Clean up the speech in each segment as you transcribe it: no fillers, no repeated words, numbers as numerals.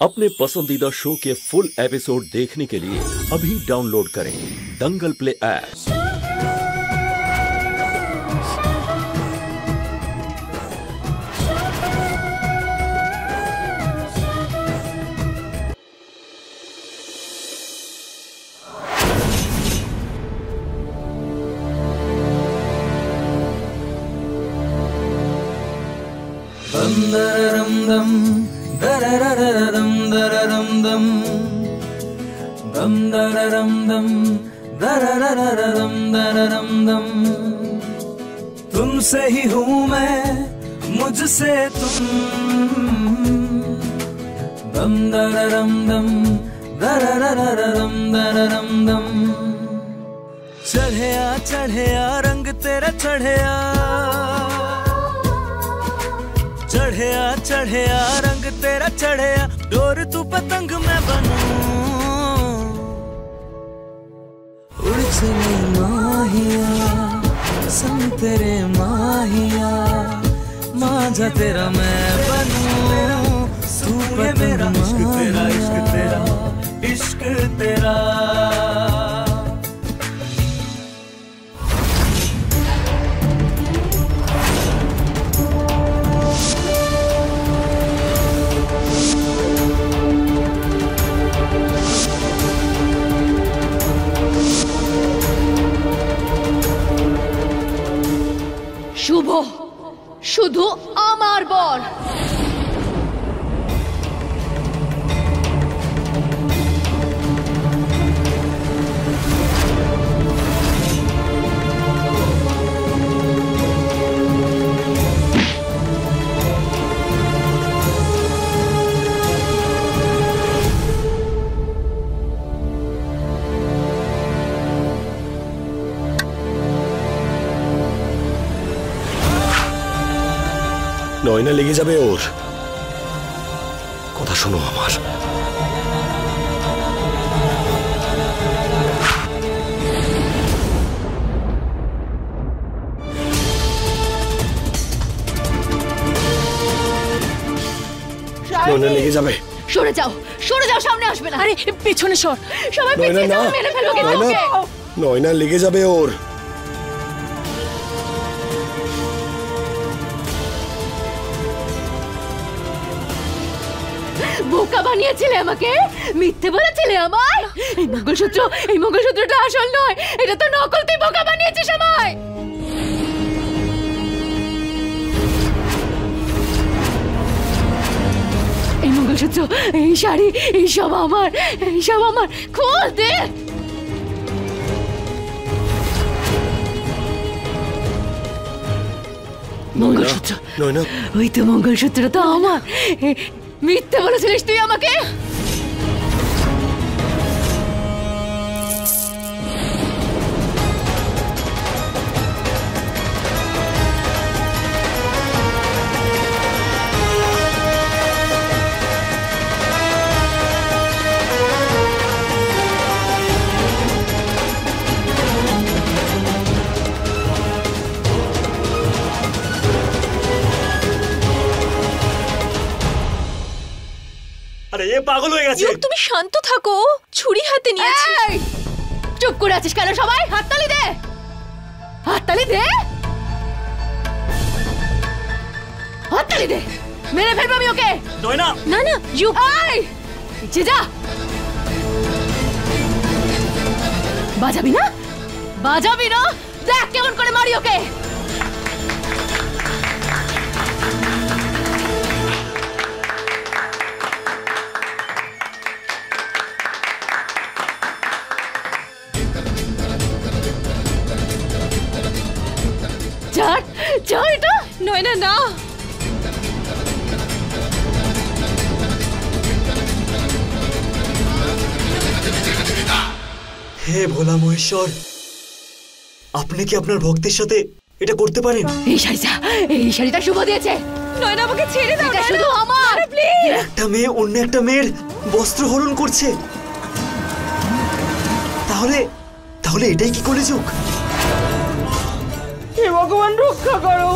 अपने पसंदीदा शो के फुल एपिसोड देखने के लिए अभी डाउनलोड करें दंगल प्ले ऐप। दम दररम दम दररररम दररम दम दम दररम दम दररररम दररम दम तुमसे ही हूँ मैं मुझसे तुम दम दररम दम दररररम दररम दम चढ़े आ रंग तेरा चढ़े आ रंग तेरा चढ़े आ डोर तू पतंग मैं बनूं उड़ चले माहिया संग तेरे माहिया मांझा तेरा मैं बनूं तू मेरा इश्क तेरा इश्क तेरा इश्क तेरा শুভ শুধু আমার বর নয়না লেগে যাবে ওর কথা শোনো আমার নয়না লেগে যাবে সরে যাও সামনে আসবে না আরে পেছনে সর সবাই নয়না পেছনে না যাও মেরে ফেলবো নয়না লেগে যাবে ওর বোকা বানিয়েছিলে আমাকে মিথ্যে বলেছিলে আমায় এই মঙ্গলসূত্রটা আসল নয় এটা তো নকল তুই বোকা বানিয়েছিস আমায় এই মঙ্গলসূত্র এই শাড়ি এই সব আমার খোল দে মঙ্গলসূত্র নয়না ওই তো মঙ্গলসূত্রটা আমার মিথ্যে বলেছিলিস তুই আমাকে আরে এ পাগল হয়ে গেছে তুমি শান্ত থাকো ছুরি হাতে নিয়েছি চুপ করে আছিস কেন সবাই হাততালি দে মেরে ফেলবো আমি ওকে নয়না না না যা বাজাবি না দেখ কেমন করে মারি ওকে ছাড় এটা নয়না না হে ভোলা মহেশ্বর আপনি কি আপনার ভক্তের সাথে এটা করতে পারেন এই শাড়িটা শুভ দিয়েছে নয়না আমাকে ছেড়ে দাও এটা শুধু আমার প্লিজ একটা মেয়ে অন্য একটা মেয়ের বস্ত্র হরণ করছে তাহলে এটাই কি কলিযুগ হে ভগবান রক্ষা করো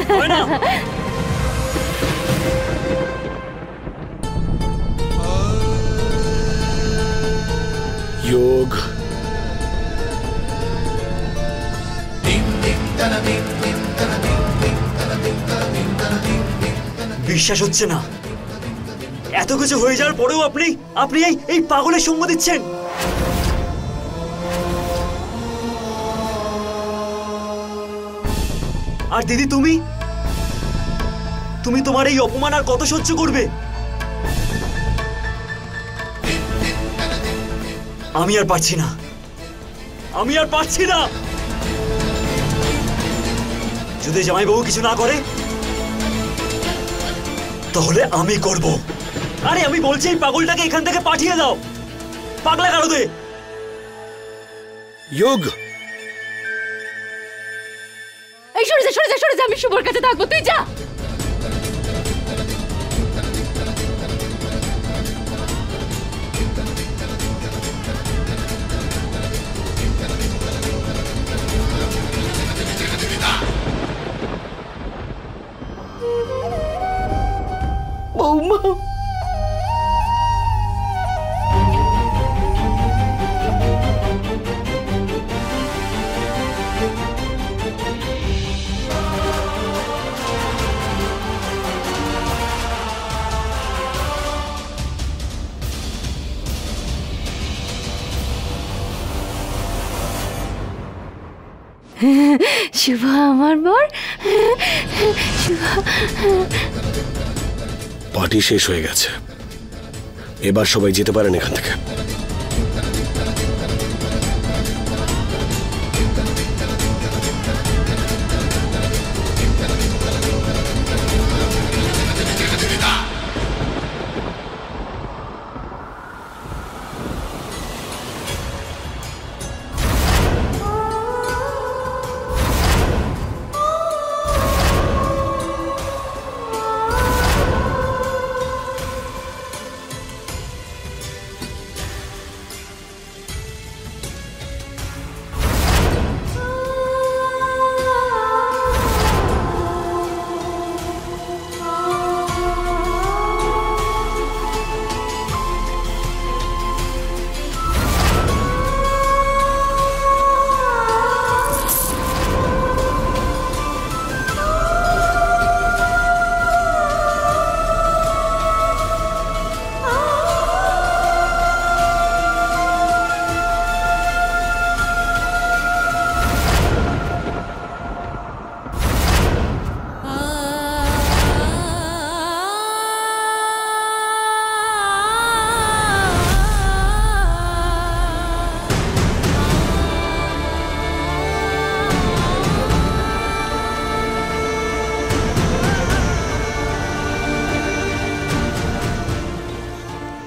নয়না যোগ বিশ্বাস হচ্ছে না, এত কিছু হয়ে যাওয়ার পরেও আপনি আপনি এই পাগলের সঙ্গ দিচ্ছেন। আর দিদি তুমি তুমি তোমার এই অপমান আর কত সহ্য করবে? আমি আর পারছি না, আমি আর পারছি না। যদি জামাইবাবু কিছু না করে তাহলে আমি করব। আরে আমি বলছি এই পাগলটাকে এখান থেকে পাঠিয়ে দাও, পাগলা কারোদে। যোগ এই সরে যা, সরে যা, সরে যা, আমি শুভর কাছে থাকবো, তুই যা। বৌমা শুভ আমার বর, শুভ। পার্টি শেষ হয়ে গেছে, এবার সবাই যেতে পারেন এখান থেকে।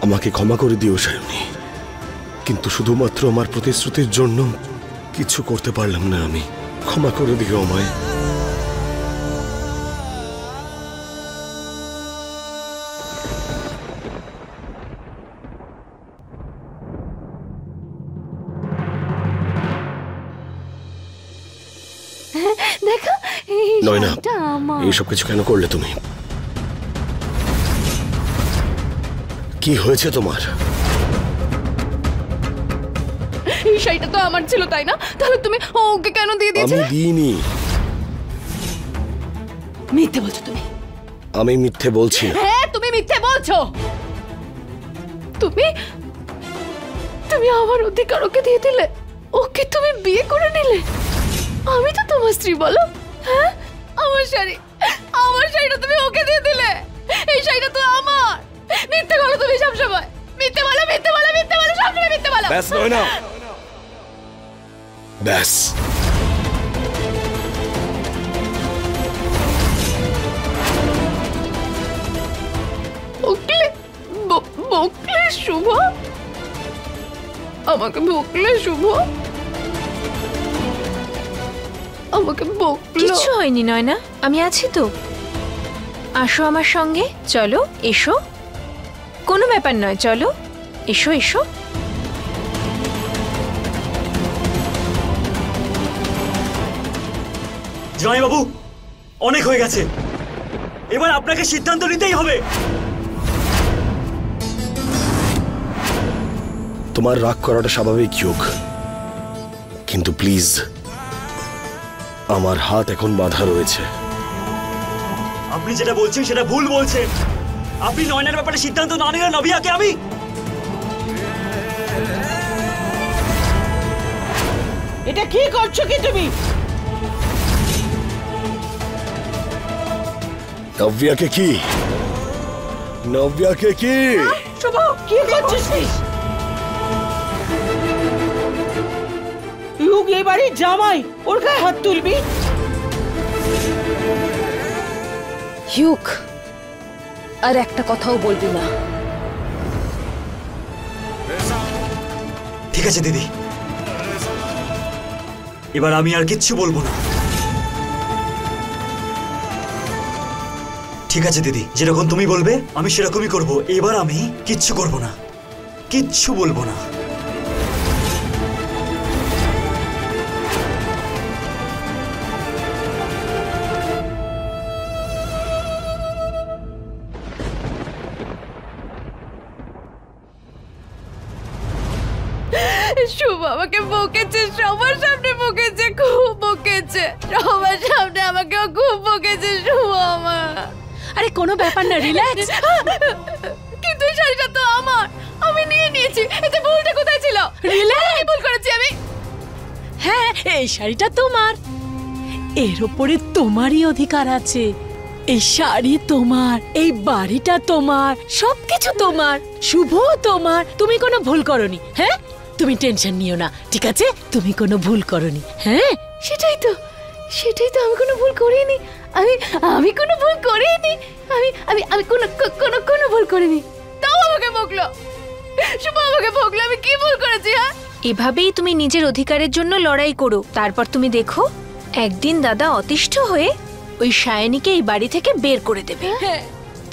আমাকে ক্ষমা করে দিও সায়নী, কিন্তু শুধুমাত্র আমার প্রতিশ্রুতির জন্য কিছু করতে পারলাম না আমি। ক্ষমা করে দিও আমায়। দেখো নয়না, এইসব কিছু কেন করলে তুমি? কি হয়েছে তোমার? এই শাড়িটা তো আমার ছিল, তাই না? তাহলে তুমি ওকে কেন দিয়ে দিয়েছিলে? আমি দিইনি। মিথ্যে বলছো তুমি। আমি মিথ্যে বলছি না। হ্যাঁ তুমি মিথ্যে বলছো। তুমি তুমি আমার অধিকার ওকে দিয়ে দিলে, ওকে তুমি বিয়ে করে নিলে। আমি তো তোমার স্ত্রী, বলো। হ্যাঁ আমার শাড়িটা তুমি ওকে দিয়ে দিলে। এই শাড়িটা তো আমার। মিথ্যে বলো তুমি সব সময়, মিথ্যে বলো, মিথ্যে বলো, মিথ্যে বলো, সব সময় মিথ্যে বলো। ব্যাস নয় না, ব্যাস। বকলে শুভ, আমাকে বকলে শুভ, আমাকে বকলো। কিছু হয়নি নয়না, আমি আছি তো। আসো আমার সঙ্গে, চলো এসো, কোনো ব্যাপার নয়, চলো এসো এসো। জামাইবাবু, অনেক হয়ে গেছে, এবার আপনাকে সিদ্ধান্ত নিতেই হবে। তোমার রাগ করাটা স্বাভাবিক যোগ, কিন্তু প্লিজ, আমার হাত এখন বাঁধা রয়েছে। আপনি যেটা বলছেন সেটা ভুল বলছেন। আপনি নয়নার ব্যাপারে সিদ্ধান্ত না নিলে নভিয়াকে আমি এটা কি করছো কি তুমি? নব্যাকে কি? নব্যাকে কি? শুভ, কি করছিস তুই? ইউক এই বাড়ির জামাই, ওর গায়ে হাত তুলবি? হিউক, আর একটা কথাও বলবি না। ঠিক আছে দিদি, এবার আমি আর কিচ্ছু বলবো না। ঠিক আছে দিদি, যেরকম তুমি বলবে আমি সেরকমই করব। এবার আমি কিচ্ছু করব না, কিচ্ছু বলবো না। শুভ আমাকে বকেছে, সবার সামনে বকেছে, খুব বকেছে, সবার সামনে আমাকে খুব বকেছে শুভ আমার। আরে কোনো ব্যাপার না, রিল্যাক্স। কিন্তু এই শাড়িটা তো আমার, আমি নিয়ে নিয়েছি, এতে ভুলটা কোথায় ছিল? রিল্যাক্স, ভুল করেছি আমি। হ্যাঁ, এই শাড়িটা তোমার, এর ওপরে তোমারই অধিকার আছে। এই শাড়ি তোমার, এই বাড়িটা তোমার, সবকিছু তোমার, শুভ তোমার। তুমি কোনো ভুল করনি। হ্যাঁ, তুমি টেনশন নিও না, ঠিক আছে? তুমি কোনো ভুল করনি। হ্যাঁ, সেটাই তো আমি কোনো ভুল করিনি। আমি কোনো ভুল করিনি। আমি কোনো ভুল করিনি। তাও আমাকে বকলো, শুভ আমাকে বকলো। আমি কি ভুল করেছি? হ্যাঁ, এভাবেই তুমি নিজের অধিকারের জন্য লড়াই করো। তারপর তুমি দেখো, একদিন দাদা অতিষ্ঠ হয়ে ওই সায়নীকে এই বাড়ি থেকে বের করে দেবে।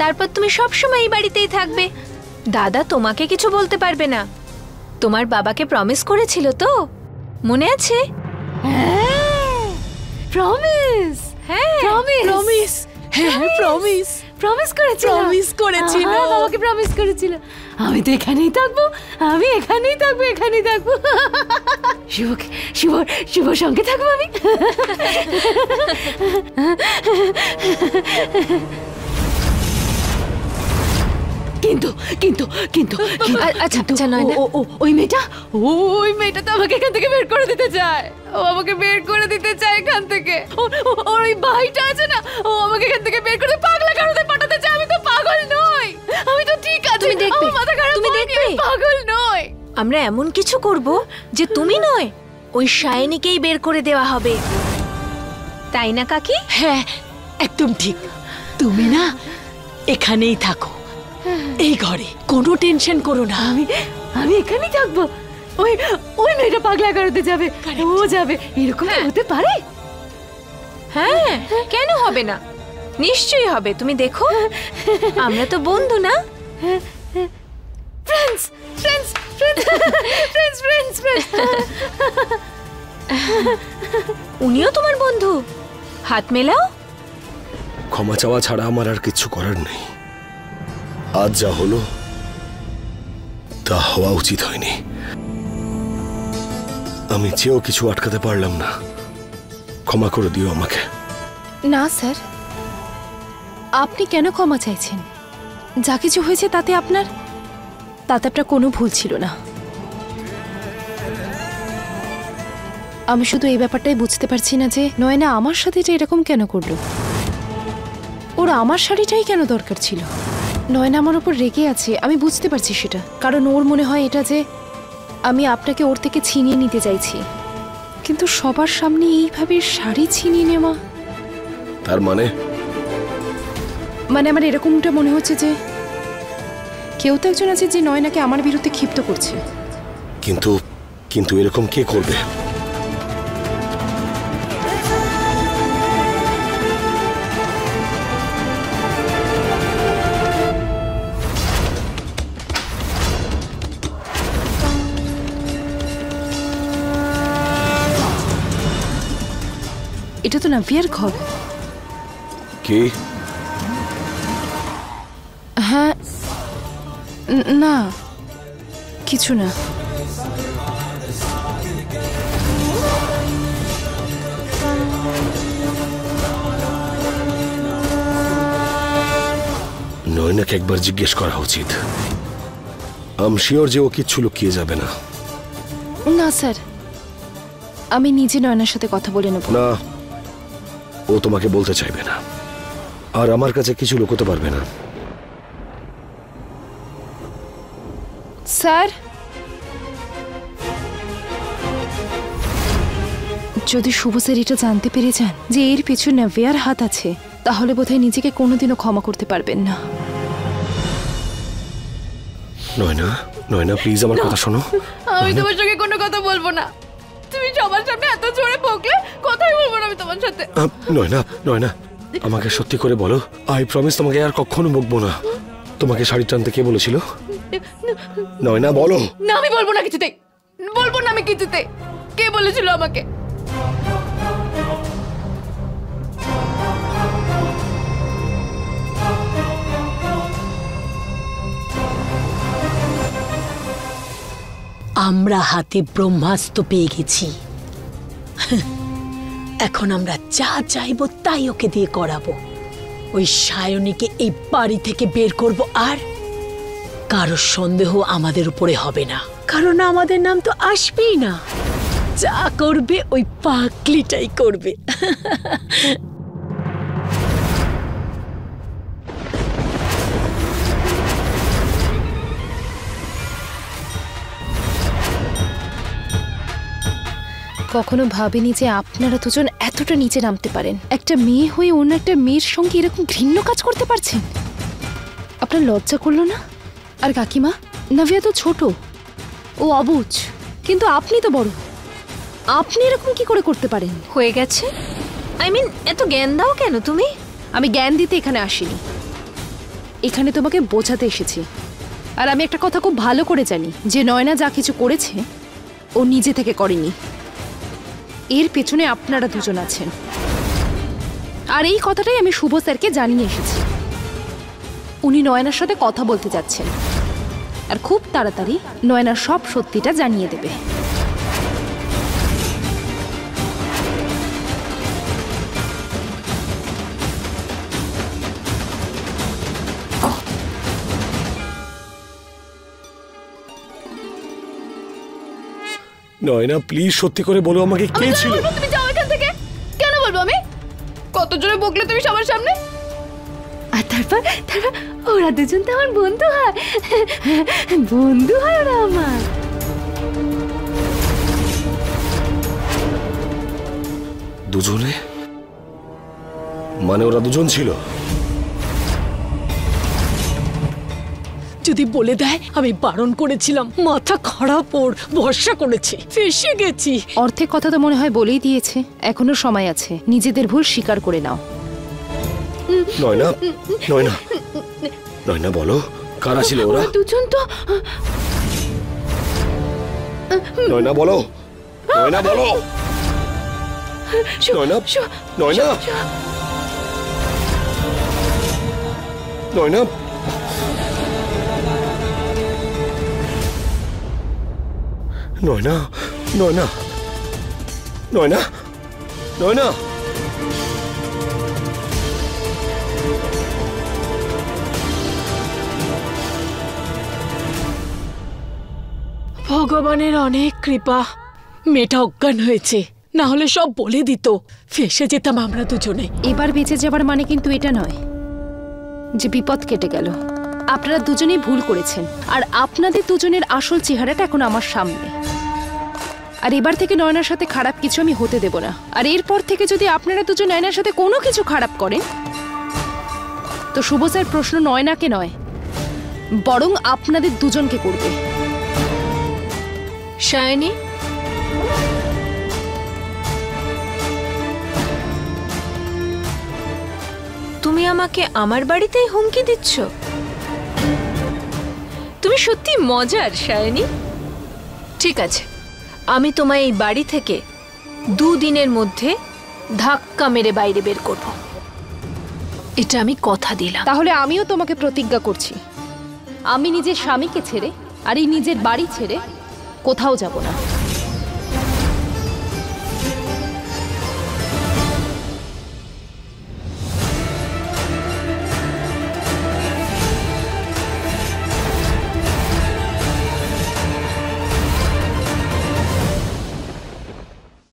তারপর তুমি সবসময় এই বাড়িতেই থাকবে। দাদা তোমাকে কিছু বলতে পারবে না। তোমার বাবাকে প্রমিস করেছিল তো, মনে আছে? প্রমিস। হ্যাঁ, প্রমিস। হ্যাঁ, প্রমিস। প্রমিস করেছিল। বাবাকে প্রমিস করেছিল। আমি তো এখানেই থাকবো, আমি এখানেই থাকবো। শুভর সঙ্গে থাকবো আমি। কিন্তু আচ্ছা নয়না, ওই মেয়েটা তো আমাকে এখান থেকে বের করে দিতে চায়। ও আমাকে বের করে দিতে চায় এখান থেকে। ওর ওই ভাইটা আছে না, ও আমাকে এখান থেকে বের করে পাগলা কারণে পাঠাতে চায়। আমি তো পাগল নই, আমি তো ঠিক আছে। তুমি দেখবে, আমার মাথা খারাপ, তুমি দেখবে। আমি পাগল নই। আমরা এমন কিছু করব যে তুমি নয়, ওই সায়নীকেই বের করে দেওয়া হবে, তাই না কাকি? হ্যাঁ, একদম ঠিক। তুমি না এখানেই থাকো, এই ঘরে, কোনো টেনশন করো না। আমি এখানেই থাকবো। ওই মেয়েটা পাগলা করতে যাবে, ও যাবে। এরকম হতে পারে? হ্যাঁ, কেন হবে না? নিশ্চয়ই হবে, তুমি দেখো। আমরা তো বন্ধু না? ফ্রেন্ডস। উনিও তোমার বন্ধু, হাত মেলাও। ক্ষমা চাওয়া ছাড়া আমার আর কিচ্ছু করার নেই। আজ যা হলো তা হওয়া উচিত হয়নি। আমি চেয়েও কিছু আটকাতে পারলাম না। ক্ষমা করে দিও আমাকে। না স্যার, আপনি কেন ক্ষমা চাইছেন? যা কিছু হয়েছে তাতে আপনার কোনো ভুল ছিল না। আমি শুধু এই ব্যাপারটাই বুঝতে পারছি না যে নয়না আমার সাথে এটা এরকম কেন করলো। ওর আমার শাড়িটাই কেন দরকার ছিল? নয়না আমার উপর রেগে আছে, আমি বুঝতে পারছি সেটা। কারণ ওর মনে হয় এটা যে আমি আপনাকে ওর থেকে ছিনিয়ে নিতে চাইছি। কিন্তু সবার সামনে এইভাবে শাড়ি ছিনিয়ে নেওয়া, তার মানে আমার এরকমটা মনে হচ্ছে যে কেউ তো একজন আছে যে নয়নাকে আমার বিরুদ্ধে ক্ষিপ্ত করছে। কিন্তু এরকম কে করবে? এটা তো নাভিয়ার ঘর। কি? হ্যাঁ, না কিছু না। নয়নাকে একবার জিজ্ঞেস করা উচিত। আমি শিওর যে ও কিচ্ছু লুকিয়ে যাবে না। না স্যার, আমি নিজে নয়নার সাথে কথা বলে নেব। না, ও তোমাকে বলতে চাইবে না, আর আমার কাছে কিছু লুকোতে পারবে না। স্যার, যদি শুভ স্যার এটা জানতে পেরে যান যে এর পেছনে নাভিয়ার হাত আছে, তাহলে বোধহয় নিজেকে কোনোদিনও ক্ষমা করতে পারবেন না। নয়না, নয়না প্লিজ আমার কথা শোনো। আমি তোমার সঙ্গে কোনো কথা বলবো না। তুমি সবার সামনে এত জোরে বকলে কথাই বলবো না আমি তোমার সাথে। নয়না, নয়না আমাকে সত্যি করে বলো, আই প্রমিস তোমাকে আর কখনো বকবো না। তোমাকে শাড়ি টানতে কে বলেছিল? নয়না বলো। না, আমি বলবো না কিছুতেই, বলবো না আমি কিছুতেই। কে বলেছিল আমাকে? আমরা হাতে ব্রহ্মাস্ত্র পেয়ে গেছি। এখন আমরা যা চাইবো তাই ওকে দিয়ে করাবো। ওই সায়নীকে এই বাড়ি থেকে বের করব, আর কারোর সন্দেহ আমাদের উপরে হবে না, কারণ আমাদের নাম তো আসবেই না। যা করবে ওই পাগলিটাই করবে। কখনো ভাবিনি যে আপনারা দুজন এতটা নিচে নামতে পারেন। একটা মেয়ে হয়ে অন্য একটা মেয়ের সঙ্গে এরকম ঘৃণ্য কাজ করতে পারছেন। আপনার লজ্জা করলো না? আর কাকিমা, নাভিয়া তো ছোট, ও অবুঝ, কিন্তু আপনি তো বড়, আপনি এরকম কি করে করতে পারেন? হয়ে গেছে। আই মিন, এত জ্ঞান দাও কেন তুমি? আমি জ্ঞান দিতে এখানে আসিনি, এখানে তোমাকে বোঝাতে এসেছি। আর আমি একটা কথা খুব ভালো করে জানি যে নয়না যা কিছু করেছে ও নিজে থেকে করেনি, এর পেছনে আপনারা দুজন আছেন। আর এই কথাটাই আমি শুভ স্যারকে জানিয়ে এসেছি। উনি নয়নার সাথে কথা বলতে যাচ্ছেন, আর খুব তাড়াতাড়ি নয়নার সব সত্যিটা জানিয়ে দেবে। নয়না প্লিজ সত্যি করে বলো আমাকে কে ছিল? তুমি যাও এখান থেকে। কেন বলবো আমি? কত জোরে বকলে তুমি সবার সামনে। আর তারপর ওরা দুজন তো আমার বন্ধু হয়, বন্ধু হয় ওরা আমার। দুজনে? মানে ওরা দুজন ছিল? যদি বলে দেয় আমি বারণ করেছিলাম, মাথা খারাপ, ওর ভরসা করেছে, ফেসে গেছি। অর্ধেক কথা তো মনে হয় বলেই দিয়েছে, এখনো সময় আছে, নিজেদের ভুল স্বীকার করে নাও। নয়না, নয়না, নয়না বলো কারা ছিল ওরা? দুজন তো। নয়না বলো, নয়না বলো, নয়না, নয়না, নয়না, নয়না, নয়না, নয়না, নয়না। ভগবানের অনেক কৃপা, মেয়েটা অজ্ঞান হয়েছে, না হলে সব বলে দিত, ফেসে যেতাম আমরা দুজনে। এবার বেঁচে যাবার মানে কিন্তু এটা নয় যে বিপদ কেটে গেল। আপনারা দুজনেই ভুল করেছেন, আর আপনাদের দুজনের আসল চেহারাটা এখন আমার সামনে। আর এবার থেকে নয়নার সাথে খারাপ কিছু আমি হতে দেব না। আর এরপর থেকে যদি আপনারা দুজন নয়নার সাথে কোনো কিছু খারাপ করেন, তো শুভ স্যার প্রশ্ন নয়নাকে নয়, বরং আপনাদের দুজনকে করবে। সায়নী, তুমি আমাকে আমার বাড়িতেই হুমকি দিচ্ছ? তুমি সত্যি মজার সায়নী। ঠিক আছে, আমি তোমায় এই বাড়ি থেকে 2 দিনের মধ্যে ধাক্কা মেরে বাইরে বের করব। এটা আমি কথা দিলাম। তাহলে আমিও তোমাকে প্রতিজ্ঞা করছি, আমি নিজের স্বামীকে ছেড়ে আর এই নিজের বাড়ি ছেড়ে কোথাও যাব না।